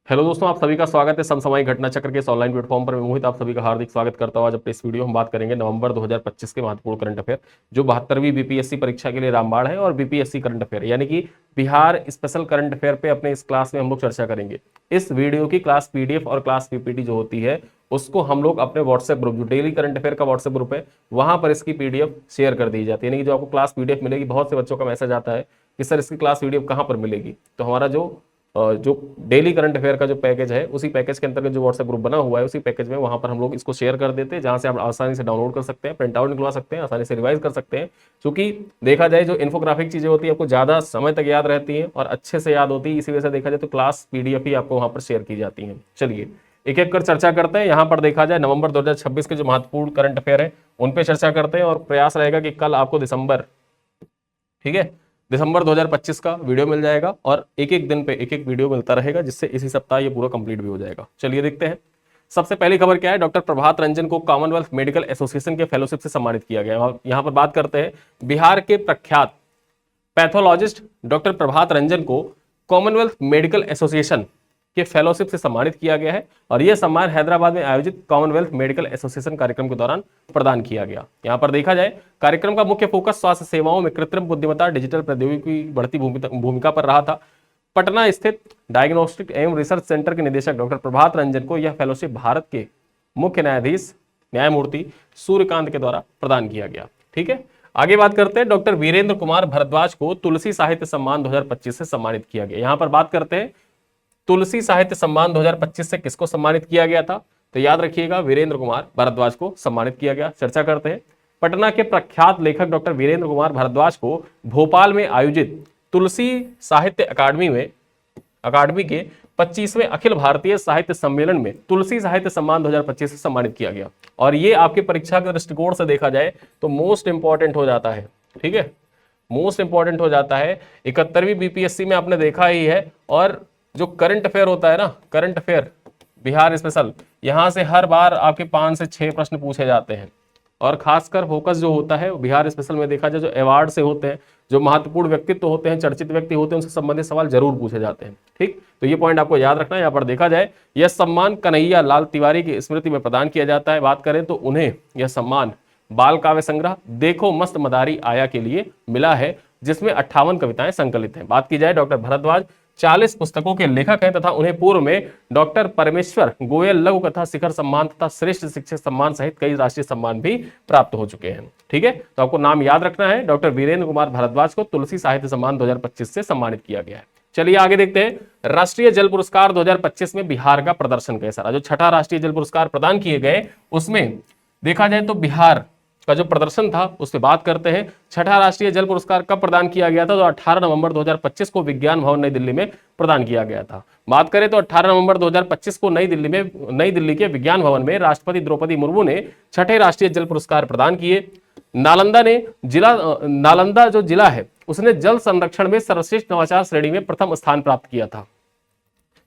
Hello दोस्तों, आप सभी का स्वागत है समसामयिक घटना चक्र के इस ऑनलाइन प्लेटफॉर्म पर। मैं मोहित आप सभी का हार्दिक स्वागत करता हूं। आज अपने इस वीडियो में हम बात करेंगे नवंबर 2025 के महत्वपूर्ण करंट अफेयर, जो 72वीं बीपीएससी परीक्षा के लिए रामबाण है और बीपीएससी करंट अफेयर यानी कि बिहार स्पेशल करंट अफेयर पे अपने इस क्लास में हम लोग चर्चा करेंगे। इस वीडियो की क्लास पीडीएफ और क्लास पीपीटी जो होती है उसको हम लोग अपने व्हाट्सएप ग्रुप, जो डेली करंट अफेयर का व्हाट्सएप ग्रुप है, वहां पर इसकी पीडीएफ शेयर कर दी जाती है। यानी कि जो आपको क्लास पीडीएफ मिलेगी, बहुत से बच्चों का मैसेज आता है कि सर इसकी क्लास पीडीएफ कहाँ पर मिलेगी। तो हमारा जो डेली करंट अफेयर का जो पैकेज है, उसी पैकेज के अंतर्गत जो व्हाट्सएप ग्रुप बना हुआ है, उसी पैकेज में वहां पर हम लोग इसको शेयर कर देते हैं, जहां से आप आसानी से डाउनलोड कर सकते हैं, प्रिंट आउट निकलवा सकते हैं, आसानी से रिवाइज कर सकते हैं। क्योंकि देखा जाए जो इन्फोग्राफिक चीजें होती है आपको ज्यादा समय तक याद रहती हैं और अच्छे से याद होती है। इसी वजह से देखा जाए तो क्लास पीडीएफ ही आपको वहां पर शेयर की जाती है। चलिए एक एक कर चर्चा करते हैं। यहाँ पर देखा जाए नवंबर 2026 के जो महत्वपूर्ण करंट अफेयर है उन पे चर्चा करते हैं और प्रयास रहेगा कि कल आपको दिसंबर, ठीक है, दिसंबर 2025 का वीडियो मिल जाएगा और एक एक दिन पे एक एक वीडियो मिलता रहेगा, जिससे इसी सप्ताह ये पूरा कंप्लीट भी हो जाएगा। चलिए देखते हैं। सबसे पहली खबर क्या है, डॉक्टर प्रभात रंजन को कॉमनवेल्थ मेडिकल एसोसिएशन के फेलोशिप से सम्मानित किया गया। यहां पर बात करते हैं बिहार के प्रख्यात पैथोलॉजिस्ट डॉक्टर प्रभात रंजन को कॉमनवेल्थ मेडिकल एसोसिएशन के फेलोशिप से सम्मानित किया गया है और यह सम्मान हैदराबाद में आयोजित कॉमनवेल्थ मेडिकल एसोसिएशन कार्यक्रम के दौरान प्रदान किया गया। यहां पर देखा जाए कार्यक्रम का मुख्य फोकस स्वास्थ्य सेवाओं में कृत्रिम बुद्धिमत्ता, डिजिटल प्रौद्योगिकी की बढ़ती भूमिका पर रहा था। पटना स्थित डायग्नोस्टिक एवं रिसर्च सेंटर के निदेशक डॉक्टर प्रभात रंजन को यह फेलोशिप भारत के मुख्य न्यायाधीश न्यायमूर्ति सूर्यकांत के द्वारा प्रदान किया गया। ठीक है, आगे बात करते हैं। डॉक्टर वीरेंद्र कुमार भारद्वाज को तुलसी साहित्य सम्मान 2025 से सम्मानित किया गया। यहां पर बात करते हैं तुलसी साहित्य सम्मान 2025 से किसको सम्मानित किया गया था, तो याद रखिएगा वीरेंद्र कुमार भारद्वाज को सम्मानित किया गया। चर्चा करते हैं। पटना के प्रख्यात लेखक डॉक्टर वीरेंद्र कुमार भारद्वाज को भोपाल में आयोजित तुलसी साहित्य अकादमी के 25वें अखिल भारतीय साहित्य सम्मेलन में तुलसी साहित्य सम्मान 2025 से सम्मानित किया गया। और ये आपकी परीक्षा के दृष्टिकोण से देखा जाए तो मोस्ट इंपॉर्टेंट हो जाता है। ठीक है, मोस्ट इंपॉर्टेंट हो जाता है। 71वीं बीपीएससी में आपने देखा ही है। और जो करंट अफेयर होता है ना, करंट अफेयर बिहार स्पेशल, यहां से हर बार आपके 5 से 6 प्रश्न पूछे जाते हैं। और खासकर फोकस जो होता है बिहार स्पेशल में देखा जाए, जो अवार्ड से होते हैं, जो महत्वपूर्ण व्यक्तित्व होते हैं, चर्चित व्यक्ति होते हैं, उनसे संबंधित सवाल जरूर पूछे जाते हैं। ठीक, तो ये पॉइंट आपको याद रखना है। यहाँ पर देखा जाए यह सम्मान कन्हैया लाल तिवारी की स्मृति में प्रदान किया जाता है। बात करें तो उन्हें यह सम्मान बाल काव्य संग्रह देखो मस्त मदारी आया के लिए मिला है, जिसमें 58 कविताएं संकलित हैं। बात की जाए डॉक्टर भारद्वाज 40 पुस्तकों के लेखक हैं तथा उन्हें पूर्व में डॉक्टर परमेश्वर गोयल लघु कथा शिखर सम्मान तथा श्रेष्ठ शिक्षक सम्मान सहित कई राष्ट्रीय सम्मान भी प्राप्त हो चुके हैं। ठीक है, तो आपको नाम याद रखना है। डॉक्टर वीरेंद्र कुमार भारद्वाज को तुलसी साहित्य सम्मान 2025 से सम्मानित किया गया है। चलिए आगे देखते हैं। राष्ट्रीय जल पुरस्कार 2025 में बिहार का प्रदर्शन कैसा रहा। जो छठा राष्ट्रीय जल पुरस्कार प्रदान किए गए उसमें देखा जाए तो बिहार का जो प्रदर्शन था उस पर बात करते हैं। छठा राष्ट्रीय जल पुरस्कार कब प्रदान किया गया था, तो 18 नवंबर 2025 को विज्ञान भवन नई दिल्ली में प्रदान किया गया था। बात करें तो 18 नवंबर 2025 को नई दिल्ली के विज्ञान भवन में राष्ट्रपति द्रौपदी मुर्मू ने छठे राष्ट्रीय जल पुरस्कार प्रदान किए। नालंदा जो जिला है उसने जल संरक्षण में सर्वश्रेष्ठ नवाचार श्रेणी में प्रथम स्थान प्राप्त किया था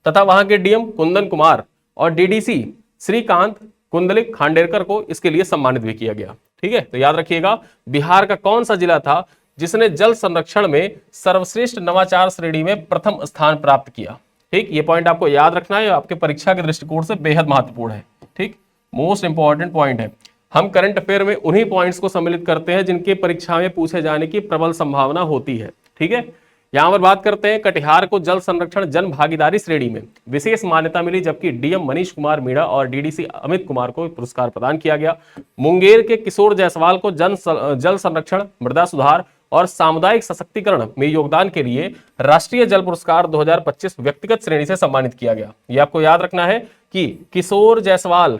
तथा वहां के डीएम कुंदन कुमार और डीडीसी श्रीकांत कुंडलिक खांडेरकर को इसके लिए सम्मानित भी किया गया। ठीक है, तो याद रखिएगा बिहार का कौन सा जिला था जिसने जल संरक्षण में सर्वश्रेष्ठ नवाचार श्रेणी में प्रथम स्थान प्राप्त किया। ठीक, ये पॉइंट आपको याद रखना है, आपके परीक्षा के दृष्टिकोण से बेहद महत्वपूर्ण है। ठीक, मोस्ट इंपॉर्टेंट पॉइंट है। हम करंट अफेयर में उन्हीं पॉइंट्स को सम्मिलित करते हैं जिनके परीक्षा में पूछे जाने की प्रबल संभावना होती है। ठीक है, यहां पर बात करते हैं कटिहार को जल संरक्षण जन भागीदारी श्रेणी में विशेष मान्यता मिली, जबकि डीएम मनीष कुमार मीणा और डीडीसी अमित कुमार को पुरस्कार प्रदान किया गया। मुंगेर के किशोर जायसवाल को जल संरक्षण, मृदा सुधार और सामुदायिक सशक्तिकरण में योगदान के लिए राष्ट्रीय जल पुरस्कार 2025 व्यक्तिगत श्रेणी से सम्मानित किया गया। यह आपको याद रखना है कि किशोर जायसवाल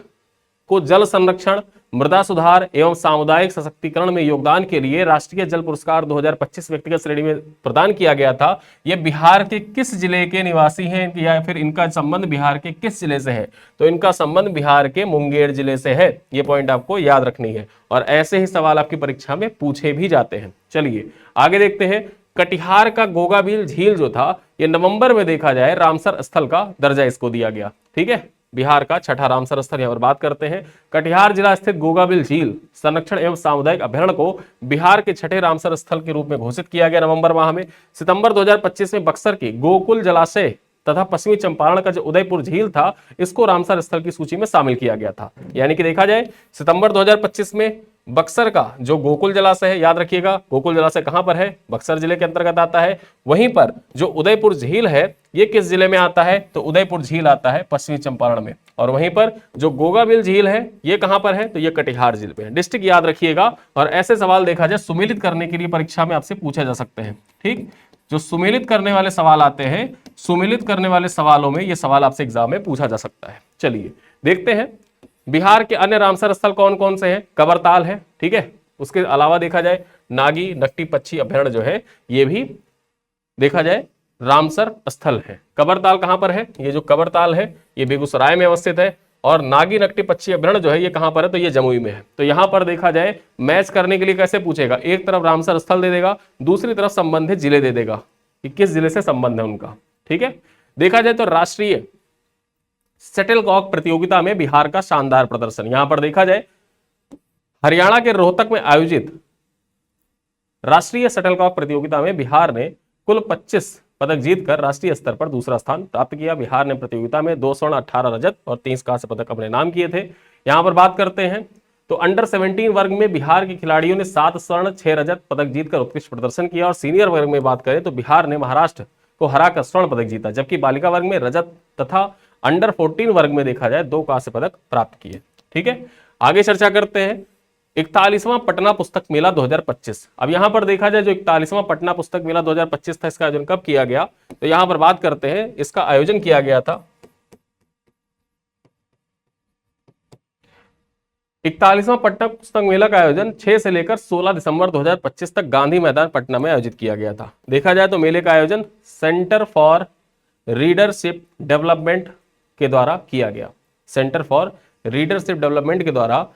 को जल संरक्षण, मृदा सुधार एवं सामुदायिक सशक्तिकरण में योगदान के लिए राष्ट्रीय जल पुरस्कार 2025 व्यक्तिगत श्रेणी में प्रदान किया गया था। ये बिहार के किस जिले के निवासी हैं या फिर इनका संबंध बिहार के किस जिले से है, तो इनका संबंध बिहार के मुंगेर जिले से है। ये पॉइंट आपको याद रखनी है और ऐसे ही सवाल आपकी परीक्षा में पूछे भी जाते हैं। चलिए आगे देखते हैं। कटिहार का गोगाबिल झील जो था ये नवंबर में देखा जाए रामसर स्थल का दर्जा इसको दिया गया। ठीक है, बिहार का छठा रामसर स्थल यहां पर बात करते हैं। कटिहार जिला स्थित गोगाबिल झील संरक्षण एवं सामुदायिक अभ्यारण्य को बिहार के छठे रामसर स्थल के रूप में घोषित किया गया नवंबर माह में। सितंबर 2025 में बक्सर के गोकुल जलाशय तथा पश्चिमी चंपारण का जो उदयपुर झील था इसको रामसर स्थल की सूची में शामिल किया गया था। यानी कि देखा जाए सितंबर 2025 में बक्सर का जो गोकुल जलाशय है, याद रखिएगा गोकुल जलाशय कहां पर है, बक्सर जिले के अंतर्गत आता है। वहीं पर जो उदयपुर झील है ये किस जिले में आता है, तो उदयपुर झील आता है पश्चिमी चंपारण में। और वहीं पर जो गोगाबिल झील है ये कहां पर है, तो ये कटिहार जिले में है। डिस्ट्रिक्ट याद रखिएगा। और ऐसे सवाल देखा जाए सुमेलित करने के लिए परीक्षा में आपसे पूछे जा सकते हैं। ठीक, जो सुमेलित करने वाले सवाल आते हैं, सुमेलित करने वाले सवालों में ये सवाल आपसे एग्जाम में पूछा जा सकता है। चलिए देखते हैं बिहार के अन्य रामसर स्थल कौन कौन से हैं। कबरताल है, ठीक है। उसके अलावा देखा जाए नागी नकटी पक्षी अभ्यारण्य जो है ये भी देखा जाए रामसर स्थल है। कबरताल कहां पर है, ये जो कबरताल है ये बेगूसराय में अवस्थित है। और नागी नकटी पक्षी अभ्यारण्य जो है ये कहां पर है, तो ये जमुई में है। तो यहां पर देखा जाए मैच करने के लिए कैसे पूछेगा, एक तरफ रामसर स्थल दे देगा, दूसरी तरफ संबंधित जिले दे देगा कि किस जिले से संबंध है उनका। ठीक है, देखा जाए तो राष्ट्रीय शटलकॉक प्रतियोगिता में बिहार का शानदार प्रदर्शन। यहां पर देखा जाए हरियाणा के रोहतक में आयोजित राष्ट्रीय शटलकॉक प्रतियोगिता में बिहार ने कुल 25 पदक जीतकर राष्ट्रीय स्तर पर दूसरा स्थान प्राप्त किया। बिहार ने प्रतियोगिता में 2 स्वर्ण 18 रजत और 30 कांस्य पदक अपने नाम किए थे। यहां पर बात करते हैं तो अंडर 17 वर्ग में बिहार के खिलाड़ियों ने 7 स्वर्ण 6 रजत पदक जीतकर उत्कृष्ट प्रदर्शन किया। और सीनियर वर्ग में बात करें तो बिहार ने महाराष्ट्र को हराकर स्वर्ण पदक जीता, जबकि बालिका वर्ग में रजत तथा अंडर 14 वर्ग में देखा जाए 2 कांस्य पदक प्राप्त किए। ठीक है, आगे चर्चा करते हैं 41वां पटना पुस्तक मेला 2025। अब यहां पर देखा जाए जो 41वां पटना पुस्तक मेला 2025 था, इसका आयोजन कब किया गया, तो यहां पर बात करते हैं इसका आयोजन किया गया था 41वां पटना पुस्तक मेला का आयोजन 6 से लेकर 16 दिसंबर 2025 तक गांधी मैदान पटना में आयोजित किया गया था। देखा जाए तो मेले का आयोजन सेंटर फॉर रीडरशिप डेवलपमेंट के द्वारा किया गया। सेंटर फॉर रीडरशिप डेवलपमेंट के द्वारा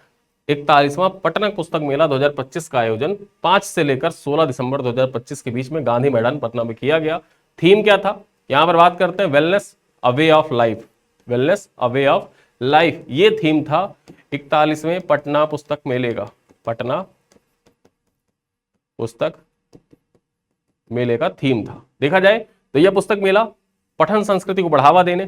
41वां पटना पुस्तक मेला 2025 का आयोजन 5 से लेकर 16 दिसंबर 2025 के बीच में गांधी मैदान पटना में किया गया। थीम क्या था, यहां पर बात करते हैं wellness a way of life. Wellness a way of life ये थीम था 41वें पटना पुस्तक मेले का। पटना पुस्तक मेले का थीम था। देखा जाए तो यह पुस्तक मेला पठन संस्कृति को बढ़ावा देने,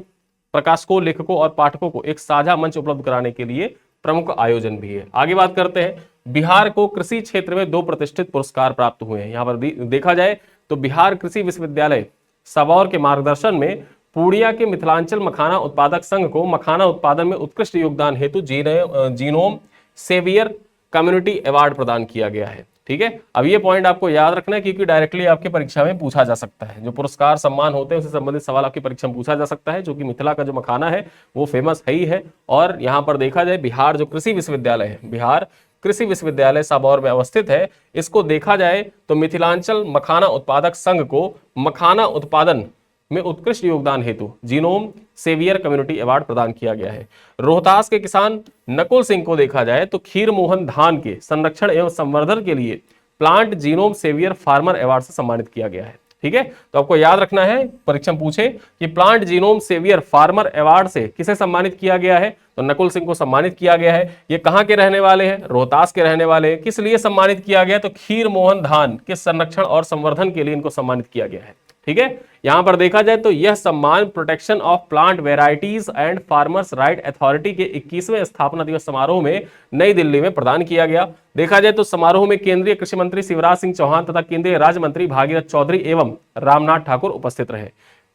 प्रकाशकों, लेखकों और पाठकों को एक साझा मंच उपलब्ध कराने के लिए प्रमुख आयोजन भी है। आगे बात करते हैं बिहार को कृषि क्षेत्र में 2 प्रतिष्ठित पुरस्कार प्राप्त हुए हैं। यहां पर देखा जाए तो बिहार कृषि विश्वविद्यालय सबौर के मार्गदर्शन में पूर्णिया के मिथिलांचल मखाना उत्पादक संघ को मखाना उत्पादन में उत्कृष्ट योगदान हेतु जीनोम सेवियर कम्युनिटी अवार्ड प्रदान किया गया है। ठीक है, अब ये पॉइंट आपको याद रखना है क्योंकि डायरेक्टली आपके परीक्षा में पूछा जा सकता है। जो पुरस्कार सम्मान होते हैं उससे संबंधित सवाल आपकी परीक्षा में पूछा जा सकता है, जो कि मिथिला का जो मखाना है वो फेमस है ही है। और यहाँ पर देखा जाए बिहार जो कृषि विश्वविद्यालय है, बिहार कृषि विश्वविद्यालय सबौर में अवस्थित है, इसको देखा जाए तो मिथिलांचल मखाना उत्पादक संघ को मखाना उत्पादन में उत्कृष्ट योगदान हेतु जीनोम सेवियर कम्युनिटी अवार्ड प्रदान किया गया है। रोहतास के किसान नकुल सिंह को देखा जाए तो खीर मोहन धान के संरक्षण एवं संवर्धन के लिए plant genome saviour farmer award से सम्मानित किया गया है। ठीक है, तो आपको याद रखना है, परीक्षा पूछे कि plant genome saviour farmer award से किसे सम्मानित किया गया है, तो नकुल सिंह को सम्मानित किया गया है। ये कहां के रहने वाले हैं, रोहतास के रहने वाले हैं। किस लिए सम्मानित किया गया, तो खीर मोहन धान के संरक्षण और संवर्धन के लिए इनको सम्मानित किया गया है। ठीक है, यहां पर देखा जाए तो यह सम्मान protection of plant varieties and farmers right authority के 21वें स्थापना दिवस समारोह में नई दिल्ली में प्रदान किया गया। देखा जाए तो समारोह में केंद्रीय कृषि मंत्री शिवराज सिंह चौहान तथा केंद्रीय राज्य मंत्री भागीरथ चौधरी एवं रामनाथ ठाकुर उपस्थित रहे।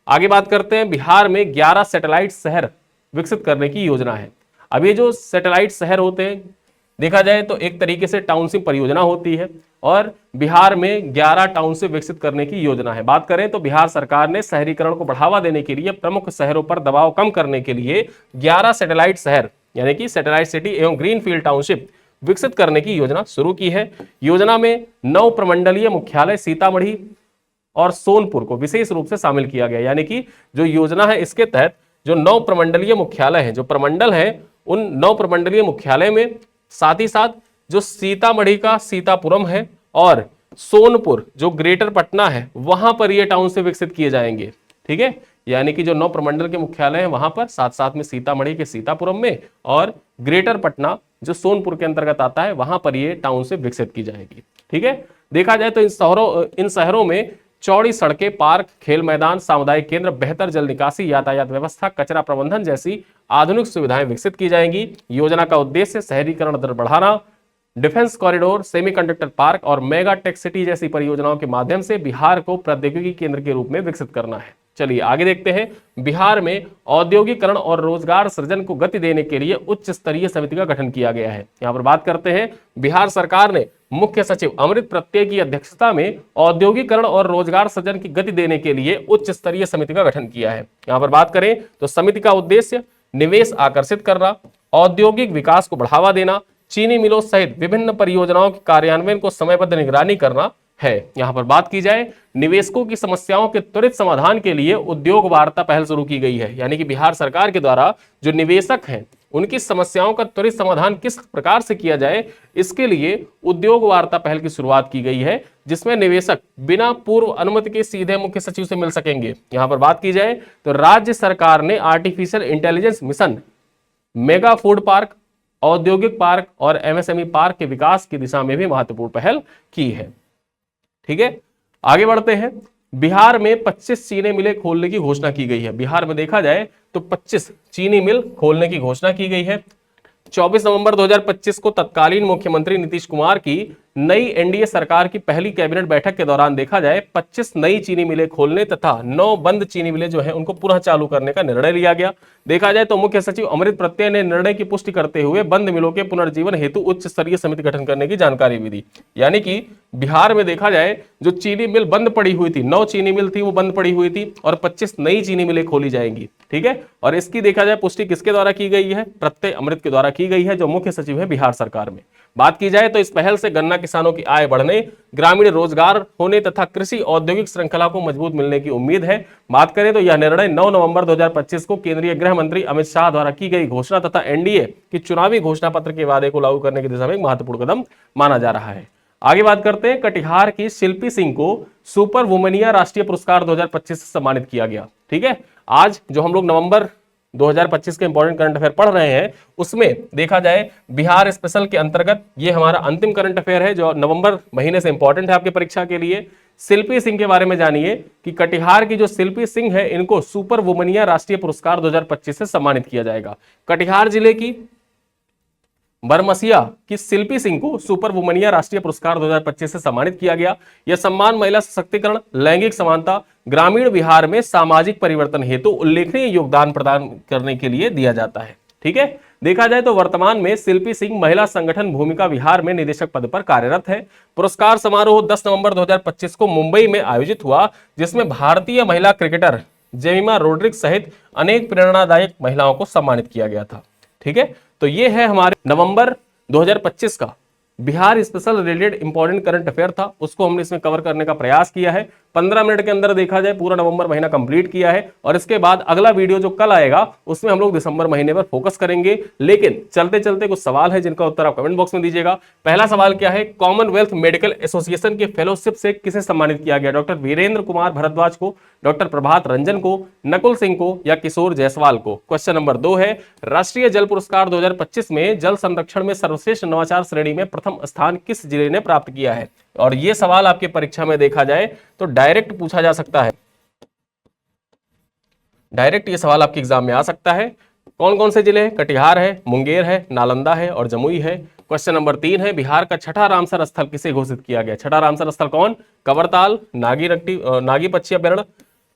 आगे बात करते हैं बिहार में 11 सैटेलाइट शहर विकसित करने की योजना है। अब ये जो सैटेलाइट शहर होते हैं देखा जाए तो एक तरीके से टाउनशिप परियोजना होती है और बिहार में 11 टाउनशिप विकसित करने की योजना है। बात करें तो बिहार सरकार ने शहरीकरण को बढ़ावा देने के लिए प्रमुख शहरों पर दबाव कम करने के लिए 11 सैटेलाइट शहर यानी कि सैटेलाइट सिटी एवं ग्रीनफील्ड टाउनशिप विकसित करने की योजना शुरू की है। योजना में 9 प्रमंडलीय मुख्यालय सीतामढ़ी और सोनपुर को विशेष रूप से शामिल किया गया। यानी कि जो योजना है इसके तहत जो 9 प्रमंडलीय मुख्यालय हैं, जो प्रमंडल है उन 9 प्रमंडलीय मुख्यालय में साथ ही साथ जो सीतामढ़ी का सीतापुरम है और सोनपुर जो ग्रेटर पटना है वहां पर ये टाउनशिप विकसित किए जाएंगे। ठीक है, यानी कि जो 9 प्रमंडल के मुख्यालय हैं वहां पर साथ साथ में सीतामढ़ी के सीतापुरम में और ग्रेटर पटना जो सोनपुर के अंतर्गत आता है वहां पर ये टाउनशिप विकसित की जाएगी। ठीक है, देखा जाए तो इन शहरों में चौड़ी सड़कें, पार्क, खेल मैदान, सामुदायिक केंद्र, बेहतर जल निकासी, यातायात व्यवस्था, कचरा प्रबंधन जैसी आधुनिक सुविधाएं विकसित की जाएंगी। योजना का उद्देश्य शहरीकरण दर बढ़ाना, डिफेंस कॉरिडोर, सेमीकंडक्टर पार्क और मेगा टेक सिटी जैसी परियोजनाओं के माध्यम से बिहार को प्रौद्योगिकी केंद्र के रूप में विकसित करना है। चलिए आगे देखते हैं। बिहार में औद्योगिकरण और रोजगार सृजन को गति देने के लिए उच्च स्तरीय समिति का गठन किया गया है। यहां पर बात करते हैं, बिहार सरकार ने मुख्य सचिव अमृत प्रत्यय की अध्यक्षता में औद्योगिकरण और रोजगार सृजन की गति देने के लिए उच्च स्तरीय समिति का गठन किया है। यहां पर बात करें तो समिति का उद्देश्य निवेश आकर्षित करना, औद्योगिक विकास को बढ़ावा देना, चीनी मिलों सहित विभिन्न परियोजनाओं के कार्यान्वयन को समयबद्ध निगरानी करना है। यहां पर बात की जाए, निवेशकों की समस्याओं के त्वरित समाधान के लिए उद्योग वार्ता पहल शुरू की गई है। यानी कि बिहार सरकार के द्वारा जो निवेशक हैं उनकी समस्याओं का त्वरित समाधान किस प्रकार से किया जाए, इसके लिए उद्योग वार्ता पहल की शुरुआत की गई है, जिसमें निवेशक बिना पूर्व अनुमति के सीधे मुख्य सचिव से मिल सकेंगे। यहां पर बात की जाए तो राज्य सरकार ने artificial intelligence mission, mega food park, औद्योगिक पार्क और एमएसएमई पार्क के विकास की दिशा में भी महत्वपूर्ण पहल की है। ठीक है, आगे बढ़ते हैं। बिहार में 25 चीनी मिलें खोलने की घोषणा की गई है। बिहार में देखा जाए तो 25 चीनी मिल खोलने की घोषणा की गई है। 24 नवंबर 2025 को तत्कालीन मुख्यमंत्री नीतीश कुमार की नई एनडीए सरकार की पहली कैबिनेट बैठक के दौरान देखा जाए 25 नई चीनी मिलें खोलने तथा 9 बंद चीनी मिलें जो है उनको पुनः चालू करने का निर्णय लिया गया। देखा जाए तो मुख्य सचिव अमृत प्रत्यय ने निर्णय की पुष्टि करते हुए बंद मिलों के पुनर्जीवन हेतु उच्च स्तरीय समिति गठन करने की जानकारी भी दी। यानी कि बिहार में देखा जाए जो चीनी मिल बंद पड़ी हुई थी, 9 चीनी मिल थी वो बंद पड़ी हुई थी और 25 नई चीनी मिलें खोली जाएंगी। ठीक है, और इसकी देखा जाए पुष्टि किसके द्वारा की गई है? प्रत्यय अमृत के द्वारा की गई है, जो मुख्य सचिव है बिहार सरकार में। बात की जाए तो इस पहल से गन्ना किसानों की आय बढ़ने, ग्रामीण रोजगार होने तथा कृषि औद्योगिक श्रृंखला को मजबूत मिलने की उम्मीद है। बात करें तो यह निर्णय 9 नवंबर 2025 को केंद्रीय गृह मंत्री अमित शाह द्वारा की गई घोषणा तथा एनडीए की चुनावी घोषणा पत्र के वादे को लागू करने की दिशा में एक महत्वपूर्ण कदम माना जा रहा है। आगे बात करते हैं, कटिहार की शिल्पी सिंह को सुपर वुमनिया राष्ट्रीय पुरस्कार 2025 से सम्मानित किया गया। ठीक है, आज जो हम लोग नवंबर 2025 के इंपॉर्टेंट करंट अफेयर पढ़ रहे हैं उसमें देखा जाए बिहार स्पेशल के अंतर्गत ये हमारा अंतिम करंट अफेयर है जो नवंबर महीने से इंपॉर्टेंट है आपके परीक्षा के लिए। शिल्पी सिंह के बारे में जानिए कि कटिहार की जो शिल्पी सिंह है इनको सुपर वुमनिया राष्ट्रीय पुरस्कार 2025 से सम्मानित किया जाएगा। कटिहार जिले की बरमसिया की शिल्पी सिंह को सुपर वुमनिया राष्ट्रीय पुरस्कार 2025 से सम्मानित किया गया। यह सम्मान महिला सशक्तिकरण, लैंगिक समानता, ग्रामीण बिहार में सामाजिक परिवर्तन हेतु उल्लेखनीय योगदान प्रदान करने के लिए दिया जाता है। ठीक है, देखा जाए तो वर्तमान में शिल्पी सिंह महिला संगठन भूमिका बिहार में निदेशक पद पर कार्यरत है। पुरस्कार समारोह 10 नवंबर 2025 को मुंबई में आयोजित हुआ, जिसमें भारतीय महिला क्रिकेटर जेमिमा रोड्रिग्स सहित अनेक प्रेरणादायक महिलाओं को सम्मानित किया गया था। ठीक है, तो ये है हमारे नवंबर 2025 का Bihar special related important current affair था, उसको हमने इसमें कवर करने का प्रयास किया है। 15 मिनट के अंदर देखा जाए पूरा नवंबर महीना कंप्लीट किया है और इसके बाद अगला वीडियो जो कल आएगा उसमें हम लोग दिसंबर महीने पर फोकस करेंगे। लेकिन चलते चलते कुछ सवाल है जिनका उत्तर आप कमेंट बॉक्स में दीजिएगा। पहला सवाल क्या है? कॉमनवेल्थ मेडिकल एसोसिएशन के फेलोशिप से किसे सम्मानित किया गया? डॉक्टर वीरेंद्र कुमार भारद्वाज को, डॉक्टर प्रभात रंजन को, नकुल सिंह को या किशोर जायसवाल को? क्वेश्चन नंबर 2 है, राष्ट्रीय जल पुरस्कार 2025 में जल संरक्षण में सर्वश्रेष्ठ नवाचार श्रेणी में प्रथम स्थान किस जिले ने प्राप्त किया है? और यह सवाल आपके परीक्षा में देखा जाए तो डायरेक्ट पूछा जा सकता है, डायरेक्ट ये सवाल आपके एग्जाम में आ सकता है। कौन कौन से जिले हैं? कटिहार है, मुंगेर है, नालंदा है और जमुई है। क्वेश्चन नंबर 3 है, बिहार का छठा रामसर स्थल किसे घोषित किया गया? छठा रामसर स्थल कौन? कवरताल, नागी पक्षी अभ्यारण्य,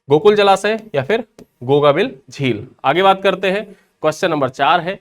गोकुल जलाशय या फिर गोगाबिल झील? आगे बात करते हैं, क्वेश्चन नंबर 4 है,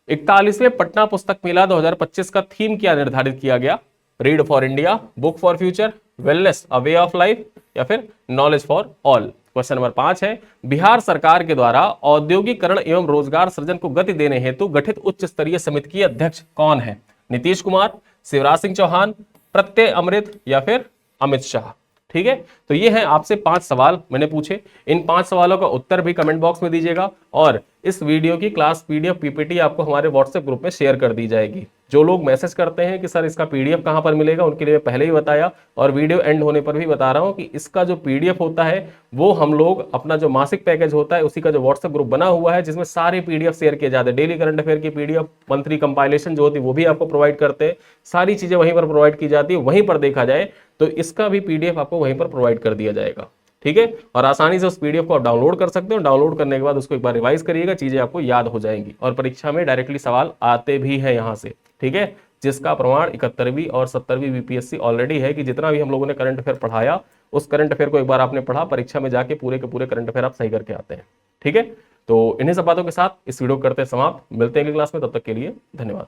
41वें पटना पुस्तक मेला 2025 का थीम क्या निर्धारित किया गया? Read for India, book for future, wellness a way of life या फिर knowledge for all? Question number 5 है, बिहार सरकार के द्वारा औद्योगिकरण एवं रोजगार सृजन को गति देने हेतु गठित उच्च स्तरीय समिति की अध्यक्ष कौन है? नीतीश कुमार, शिवराज सिंह चौहान, प्रत्यय अमृत या फिर अमित शाह? ठीक है, तो ये हैं आपसे 5 सवाल मैंने पूछे। इन 5 सवालों का उत्तर भी कमेंट बॉक्स में दीजिएगा और इस वीडियो की क्लास पीडीएफ पीपीटी आपको हमारे व्हाट्सएप ग्रुप में शेयर कर दी जाएगी। जो लोग मैसेज करते हैं कि सर इसका पीडीएफ कहां पर मिलेगा, उनके लिए मैं पहले ही बताया और वीडियो एंड होने पर भी बता रहा हूं कि इसका जो पीडीएफ होता है वो हम लोग अपना जो मासिक पैकेज होता है उसी का जो व्हाट्सएप ग्रुप बना हुआ है जिसमें सारे पीडीएफ शेयर किए जाते हैं। डेली करंट अफेयर की पीडीएफ, मंथली कंपाइलेशन जो होती है वो भी आपको प्रोवाइड करते हैं। सारी चीजें वहीं पर प्रोवाइड की जाती है। वहीं पर देखा जाए तो इसका भी पीडीएफ आपको वहीं पर प्रोवाइड कर दिया जाएगा। ठीक है, और आसानी से उस पीडीएफ को आप डाउनलोड कर सकते हो। डाउनलोड करने के बाद उसको एक बार रिवाइज करिएगा, चीजें आपको याद हो जाएंगी और परीक्षा में डायरेक्टली सवाल आते भी हैं यहाँ से। ठीक है, जिसका प्रमाण 71वीं और 70वीं बीपीएससी ऑलरेडी है कि जितना भी हम लोगों ने करंट अफेयर पढ़ाया उस करंट अफेयर को एक बार आपने पढ़ा, परीक्षा में जाके पूरे के पूरे करंट अफेयर आप सही करके आते हैं। ठीक है, तो इन्हीं सब बातों के साथ इस वीडियो को करते हैं समाप्त। मिलते हैं अगली क्लास में, तब तक के लिए धन्यवाद।